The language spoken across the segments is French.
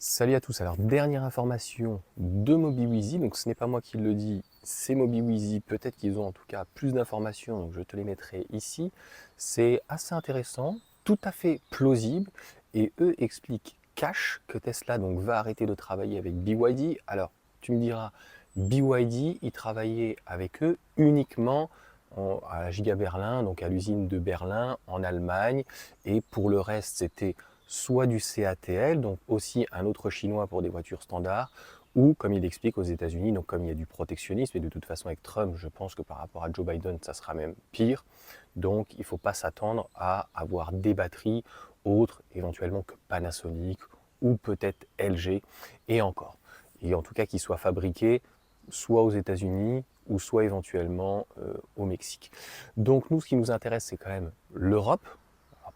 Salut à tous, alors dernière information de MobiWheezy, donc ce n'est pas moi qui le dis, c'est MobiWheezy, peut-être qu'ils ont en tout cas plus d'informations, donc je te les mettrai ici. C'est assez intéressant, tout à fait plausible, et eux expliquent cash que Tesla donc va arrêter de travailler avec BYD. Alors tu me diras, BYD, ils travaillaient avec eux uniquement à la Giga Berlin, donc à l'usine de Berlin en Allemagne, et pour le reste c'était soit du CATL, donc aussi un autre chinois pour des voitures standards, ou comme il explique aux États-Unis, donc comme il y a du protectionnisme, et de toute façon avec Trump, je pense que par rapport à Joe Biden, ça sera même pire. Donc il ne faut pas s'attendre à avoir des batteries autres, éventuellement que Panasonic ou peut-être LG, et encore. Et en tout cas qu'ils soient fabriqués soit aux États-Unis ou soit éventuellement au Mexique. Donc nous, ce qui nous intéresse, c'est quand même l'Europe,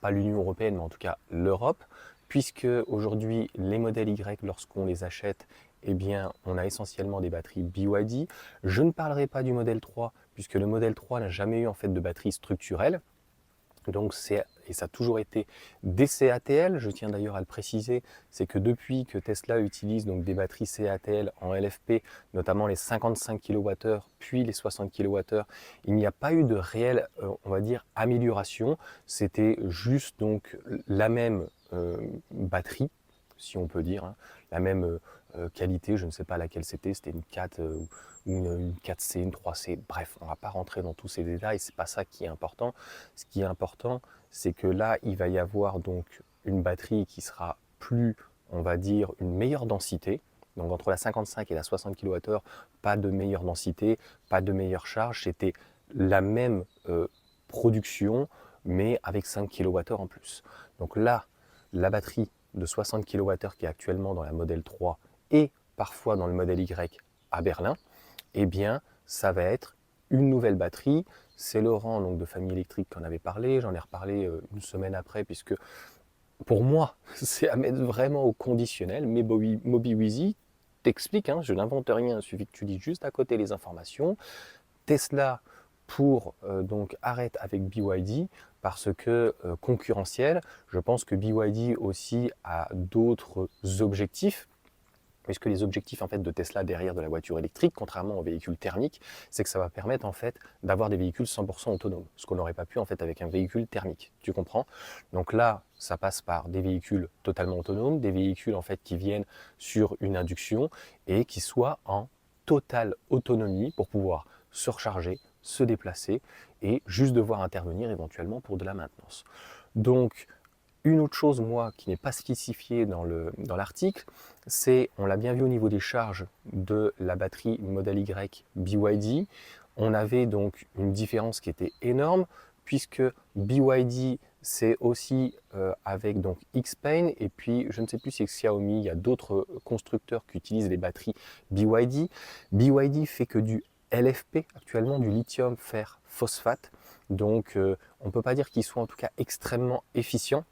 pas l'Union européenne, mais en tout cas l'Europe, puisque aujourd'hui les modèles Y, lorsqu'on les achète, eh bien, on a essentiellement des batteries BYD. Je ne parlerai pas du modèle 3, puisque le modèle 3 n'a jamais eu en fait de batterie structurelle. Donc et ça a toujours été des CATL, je tiens d'ailleurs à le préciser, c'est que depuis que Tesla utilise donc des batteries CATL en LFP, notamment les 55 kWh puis les 60 kWh, il n'y a pas eu de réelle, on va dire, amélioration. C'était juste donc la même batterie, si on peut dire, hein, la même qualité, je ne sais pas laquelle c'était une 4 ou une 4C, une 3C, bref, on ne va pas rentrer dans tous ces détails, c'est pas ça qui est important. Ce qui est important, c'est que là, il va y avoir donc une batterie qui sera plus, on va dire, une meilleure densité. Donc entre la 55 et la 60 kWh, pas de meilleure densité, pas de meilleure charge, c'était la même production, mais avec 5 kWh en plus. Donc là, la batterie de 60 kWh qui est actuellement dans la modèle 3 et parfois dans le modèle Y à Berlin, eh bien, ça va être une nouvelle batterie. C'est Laurent donc, de Famille Électrique qui en avait parlé. J'en ai reparlé une semaine après, puisque pour moi, c'est à mettre vraiment au conditionnel. Mais MobiWheezy t'explique, hein, je n'invente rien, il suffit que tu lis juste à côté les informations. Tesla pour donc arrête avec BYD parce que concurrentiel, je pense que BYD aussi a d'autres objectifs, puisque les objectifs en fait de Tesla derrière de la voiture électrique, contrairement aux véhicules thermiques, c'est que ça va permettre en fait d'avoir des véhicules 100% autonomes, ce qu'on n'aurait pas pu en fait avec un véhicule thermique. Tu comprends? Donc là, ça passe par des véhicules totalement autonomes, des véhicules en fait qui viennent sur une induction et qui soient en totale autonomie pour pouvoir se recharger, se déplacer et juste devoir intervenir éventuellement pour de la maintenance. Donc une autre chose, moi, qui n'est pas spécifiée dans l'article, c'est, on l'a bien vu au niveau des charges de la batterie Model Y BYD, on avait donc une différence qui était énorme, puisque BYD, c'est aussi avec donc Xpeng, et puis je ne sais plus si c'est Xiaomi, il y a d'autres constructeurs qui utilisent les batteries BYD. BYD fait que du LFP, actuellement du lithium fer phosphate, donc on ne peut pas dire qu'il soit en tout cas extrêmement efficient.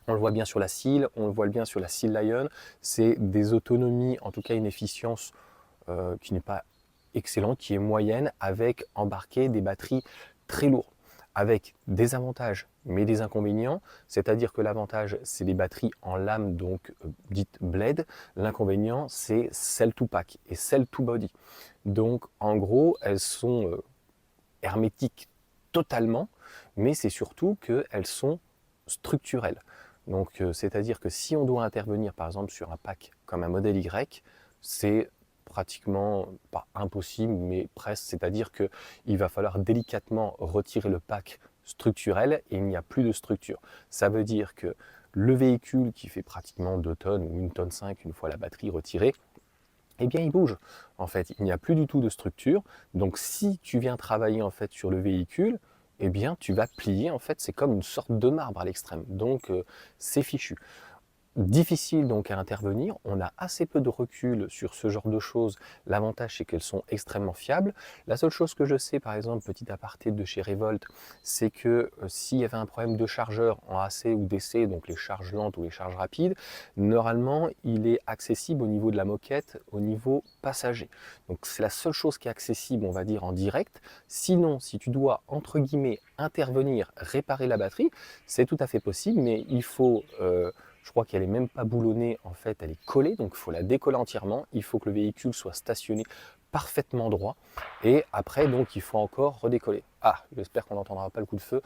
On le voit bien sur la Seal, on le voit bien sur la Seal Lion. C'est des autonomies, en tout cas une efficience qui n'est pas excellente, qui est moyenne, avec embarqué des batteries très lourdes, avec des avantages mais des inconvénients. C'est-à-dire que l'avantage, c'est les batteries en lame, donc dites blade. L'inconvénient, c'est cell to pack et cell to body. Donc en gros, elles sont hermétiques totalement, mais c'est surtout qu'elles sont structurelles. Donc, c'est-à-dire que si on doit intervenir par exemple sur un pack comme un modèle Y, c'est pratiquement pas impossible, mais presque, c'est-à-dire qu'il va falloir délicatement retirer le pack structurel et il n'y a plus de structure. Ça veut dire que le véhicule qui fait pratiquement 2 tonnes ou 1 tonne 5 une fois la batterie retirée, eh bien il bouge. En fait, il n'y a plus du tout de structure. Donc si tu viens travailler en fait sur le véhicule, eh bien tu vas plier en fait, c'est comme une sorte de marbre à l'extrême. Donc c'est fichu. Difficile donc à intervenir, on a assez peu de recul sur ce genre de choses. L'avantage c'est qu'elles sont extrêmement fiables. La seule chose que je sais, par exemple, petit aparté de chez Revolt, c'est que s'il y avait un problème de chargeur en AC ou DC, donc les charges lentes ou les charges rapides, normalement il est accessible au niveau de la moquette, au niveau passager. Donc c'est la seule chose qui est accessible, on va dire, en direct. Sinon, si tu dois, entre guillemets, intervenir, réparer la batterie, c'est tout à fait possible, mais il faut Je crois qu'elle n'est même pas boulonnée, en fait, elle est collée, donc il faut la décoller entièrement. Il faut que le véhicule soit stationné parfaitement droit. Et après, donc, il faut encore redécoller. Ah, j'espère qu'on n'entendra pas le coup de feu.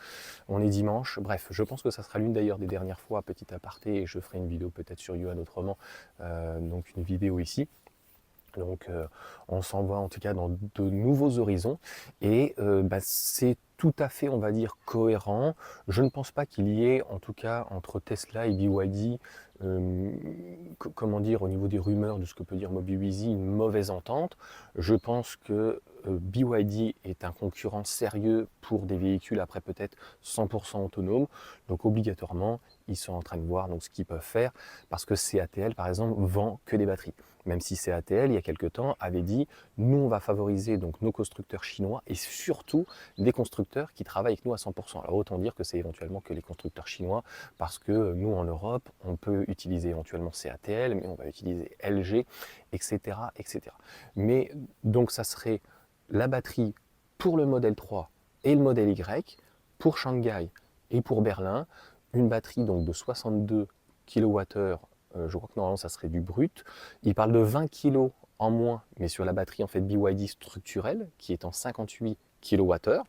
On est dimanche. Bref, je pense que ça sera l'une d'ailleurs des dernières fois, petit aparté, et je ferai une vidéo peut-être sur Yuan autrement, donc une vidéo ici. Donc on s'envoie en tout cas dans de nouveaux horizons et c'est tout à fait, on va dire, cohérent. Je ne pense pas qu'il y ait, en tout cas, entre Tesla et BYD, comment dire, au niveau des rumeurs de ce que peut dire Mobiwizi, une mauvaise entente. Je pense que BYD est un concurrent sérieux pour des véhicules après peut-être 100% autonomes. Donc obligatoirement, ils sont en train de voir donc, ce qu'ils peuvent faire parce que CATL, par exemple, vend que des batteries. Même si CATL, il y a quelques temps, avait dit nous, on va favoriser donc nos constructeurs chinois et surtout des constructeurs qui travaillent avec nous à 100%. Alors autant dire que c'est éventuellement que les constructeurs chinois parce que nous, en Europe, on peut utiliser éventuellement CATL, mais on va utiliser LG, etc., etc. Mais donc ça serait la batterie pour le modèle 3 et le modèle Y, pour Shanghai et pour Berlin, une batterie donc de 62 kWh. Je crois que normalement ça serait du brut. Il parle de 20 kg en moins, mais sur la batterie en fait BYD structurelle qui est en 58 kWh.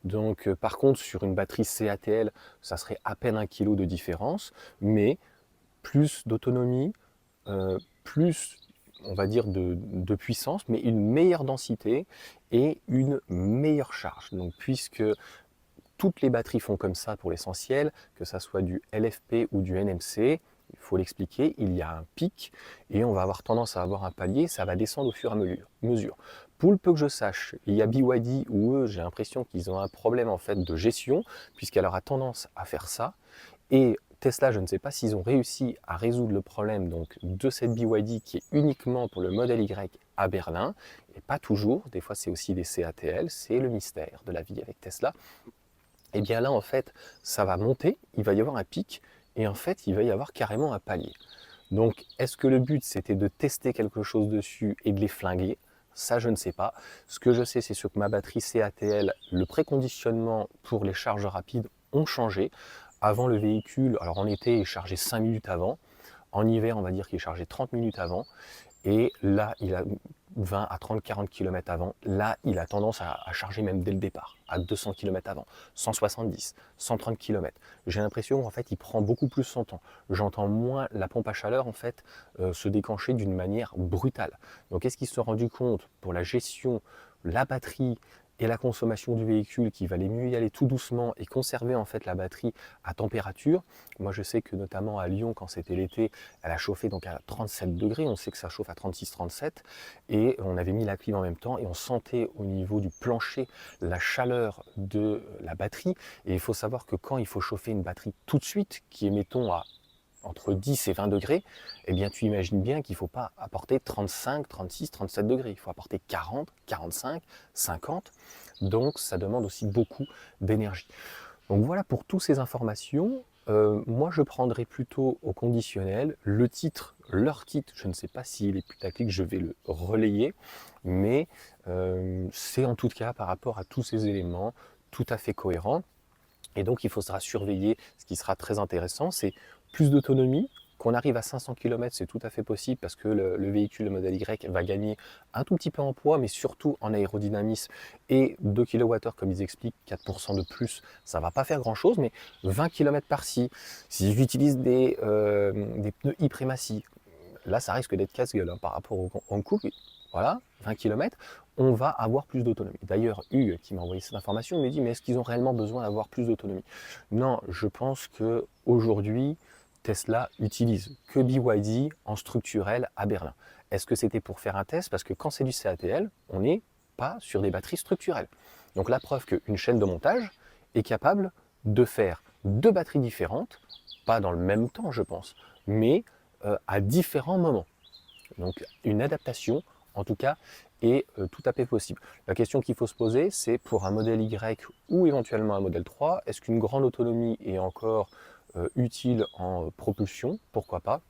Donc par contre sur une batterie CATL, ça serait à peine 1 kg de différence, mais plus d'autonomie, plus on va dire de puissance, mais une meilleure densité et une meilleure charge. Donc puisque toutes les batteries font comme ça pour l'essentiel, que ça soit du LFP ou du NMC, il faut l'expliquer, il y a un pic et on va avoir tendance à avoir un palier, ça va descendre au fur et à mesure. Pour le peu que je sache, il y a BYD où eux, j'ai l'impression qu'ils ont un problème en fait de gestion, puisqu'elle aura tendance à faire ça. Et Tesla, je ne sais pas s'ils ont réussi à résoudre le problème donc, de cette BYD qui est uniquement pour le modèle Y à Berlin, et pas toujours, des fois c'est aussi des CATL, c'est le mystère de la vie avec Tesla. Et bien là, en fait, ça va monter, il va y avoir un pic, et en fait, il va y avoir carrément un palier. Donc, est-ce que le but, c'était de tester quelque chose dessus et de les flinguer? Ça, je ne sais pas. Ce que je sais, c'est sur que ma batterie CATL, le préconditionnement pour les charges rapides ont changé. Avant, le véhicule, alors en été, il chargeait 5 minutes avant. En hiver, on va dire qu'il est chargé 30 minutes avant. Et là, il a 20 à 30, 40 km avant. Là, il a tendance à charger même dès le départ, à 200 km avant, 170, 130 km. J'ai l'impression qu'en fait, il prend beaucoup plus son temps. J'entends moins la pompe à chaleur en fait se déclencher d'une manière brutale. Donc, est-ce qu'il se sont rendu compte pour la gestion, la batterie et la consommation du véhicule qu'il valait mieux y aller tout doucement et conserver en fait la batterie à température? Moi, je sais que notamment à Lyon, quand c'était l'été, elle a chauffé donc à 37 degrés, on sait que ça chauffe à 36-37 et on avait mis la clim en même temps et on sentait au niveau du plancher la chaleur de la batterie. Et il faut savoir que quand il faut chauffer une batterie tout de suite, qui est mettons à entre 10 et 20 degrés, eh bien tu imagines bien qu'il ne faut pas apporter 35, 36, 37 degrés, il faut apporter 40, 45, 50, donc ça demande aussi beaucoup d'énergie. Donc voilà pour toutes ces informations. Moi, je prendrai plutôt au conditionnel le titre, leur titre. Je ne sais pas s'il est putaclic, je vais le relayer, mais c'est en tout cas par rapport à tous ces éléments tout à fait cohérent. Et donc, il faudra surveiller. Ce qui sera très intéressant, c'est plus d'autonomie. Qu'on arrive à 500 km, c'est tout à fait possible parce que le véhicule, le modèle Y, va gagner un tout petit peu en poids, mais surtout en aérodynamisme et 2 kWh, comme ils expliquent, 4% de plus, ça ne va pas faire grand-chose, mais 20 km par-ci, si j'utilise des pneus e-Primacy, là, ça risque d'être casse-gueule hein, par rapport au couple. Voilà, 20 km, on va avoir plus d'autonomie. D'ailleurs, Hugues, qui m'a envoyé cette information, me dit, mais est-ce qu'ils ont réellement besoin d'avoir plus d'autonomie? Non, je pense qu'aujourd'hui, Tesla utilise que BYD en structurel à Berlin. Est-ce que c'était pour faire un test? Parce que quand c'est du CATL, on n'est pas sur des batteries structurelles. Donc la preuve qu'une chaîne de montage est capable de faire deux batteries différentes, pas dans le même temps je pense, mais à différents moments. Donc une adaptation, en tout cas, est tout à fait possible. La question qu'il faut se poser, c'est pour un modèle Y ou éventuellement un modèle 3, est-ce qu'une grande autonomie est encore utile en propulsion? Pourquoi pas?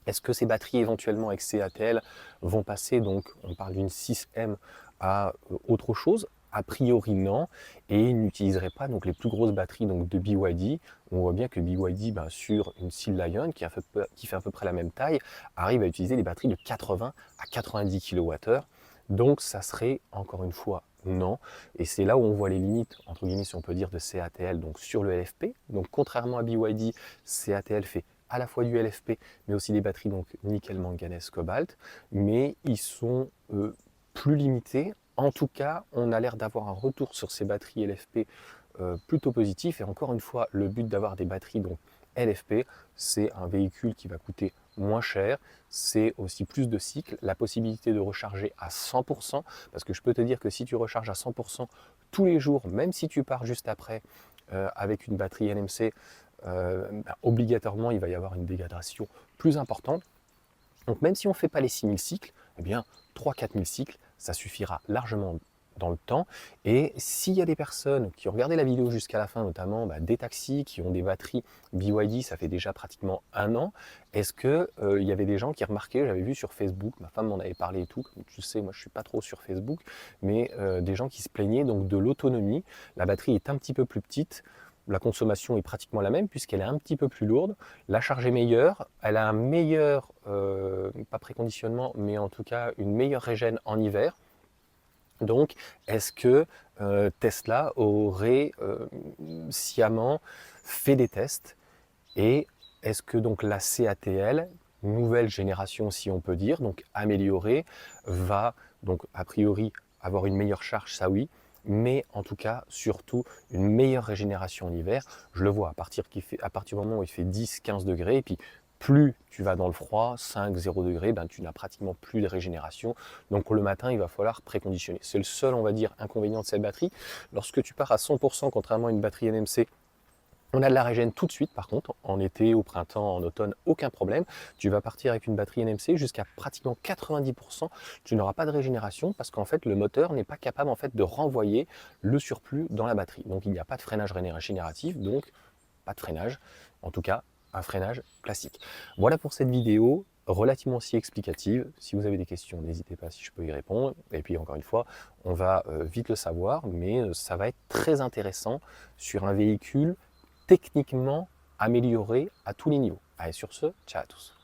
Est-ce que ces batteries éventuellement avec CATL vont passer, donc on parle d'une 6M à autre chose? a priori non, et il n'utiliserait pas donc les plus grosses batteries donc de BYD. On voit bien que BYD sur une Seal Lion qui fait à peu près la même taille arrive à utiliser des batteries de 80 à 90 kWh. Donc ça serait encore une fois non, et c'est là où on voit les limites entre guillemets si on peut dire de CATL donc sur le LFP. Donc contrairement à BYD, CATL fait à la fois du LFP mais aussi des batteries donc nickel, manganèse, cobalt, mais ils sont plus limités. En tout cas, on a l'air d'avoir un retour sur ces batteries LFP plutôt positif. Et encore une fois, le but d'avoir des batteries donc LFP, c'est un véhicule qui va coûter moins cher, c'est aussi plus de cycles, la possibilité de recharger à 100%, parce que je peux te dire que si tu recharges à 100% tous les jours, même si tu pars juste après avec une batterie NMC, obligatoirement il va y avoir une dégradation plus importante. Donc même si on ne fait pas les 6000 cycles, eh bien 3-4000 cycles, ça suffira largement dans le temps. Et s'il y a des personnes qui ont regardé la vidéo jusqu'à la fin, notamment des taxis qui ont des batteries BYD, ça fait déjà pratiquement 1 an, est-ce que il y avait des gens qui remarquaient, j'avais vu sur Facebook, ma femme m'en avait parlé et tout, comme tu sais, moi je suis pas trop sur Facebook, mais des gens qui se plaignaient donc de l'autonomie. La batterie est un petit peu plus petite, la consommation est pratiquement la même puisqu'elle est un petit peu plus lourde, la charge est meilleure, elle a un meilleur, pas préconditionnement, mais en tout cas une meilleure régène en hiver. Donc, est-ce que Tesla aurait sciemment fait des tests, et est-ce que donc la CATL, nouvelle génération si on peut dire, donc améliorée, va donc a priori avoir une meilleure charge, ça oui, mais en tout cas surtout une meilleure régénération en hiver. Je le vois à partir du moment où il fait 10-15 degrés, et puis plus tu vas dans le froid, 5-0 degrés, tu n'as pratiquement plus de régénération. Donc le matin, il va falloir préconditionner. C'est le seul, on va dire, inconvénient de cette batterie. Lorsque tu pars à 100%, contrairement à une batterie NMC, on a de la régène tout de suite, par contre, en été, au printemps, en automne, aucun problème. Tu vas partir avec une batterie NMC jusqu'à pratiquement 90%, tu n'auras pas de régénération parce qu'en fait, le moteur n'est pas capable en fait de renvoyer le surplus dans la batterie. Donc il n'y a pas de freinage régénératif, donc pas de freinage, en tout cas un freinage classique. Voilà pour cette vidéo relativement si explicative. Si vous avez des questions, n'hésitez pas si je peux y répondre. Et puis encore une fois, on va vite le savoir, mais ça va être très intéressant sur un véhicule techniquement amélioré à tous les niveaux. Allez, sur ce, ciao à tous.